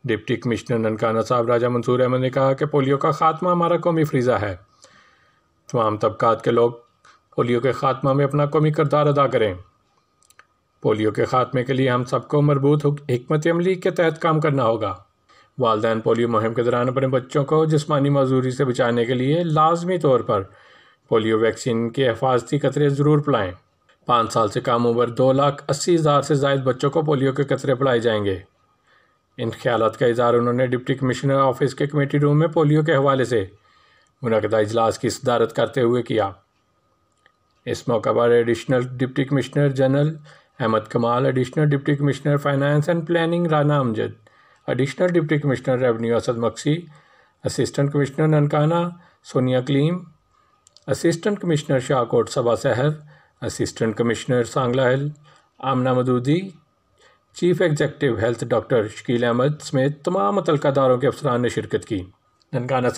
Deputy commissioner Nankana صاحب راجہ منصور احمد نے کہا کہ پولیو کا خاتمہ ہمارا قومی فریضہ ہے۔ تمام طبقات کے لوگ پولیو کے خاتمہ میں اپنا قومی کردار ادا کریں۔ پولیو کے خاتمے کے لیے ہم سب کو مربوط حکمت عملی کے تحت کام کرنا ہوگا۔ والدین پولیو مہم کے دوران اپنے بچوں کو جسمانی معذوری سے بچانے کے لیے لازمی طور پر پولیو ویکسین کے حفاظتی قطرے ضرور پلائیں۔ 5 سال سے کم عمر 2,80,000 سے زائد بچوں کو پولیو کے قطرے پلائے جائیں گے۔ ان خیالات کا اظہار انہوں نے ڈپٹی کمشنر آفس کے کمیٹی روم میں پولیو کے حوالے سے منعقدہ اجلاس کی صدارت کرتے ہوئے کیا۔ اس موقع پر additional deputy commissioner general Ahmad Kamal, additional deputy commissioner finance and planning Rana Amjad, additional deputy commissioner revenue Asad Muksi, assistant commissioner Nankana Sonia Kaleem, assistant commissioner Shahkot Saba Sahar, assistant commissioner Sangla Hill Amna Maudoodi, chief executive health doctor Shakeel Ahmad سمیت تمام متعلقہ اداروں کے افسران نے شرکت کی۔ ننکانہ سے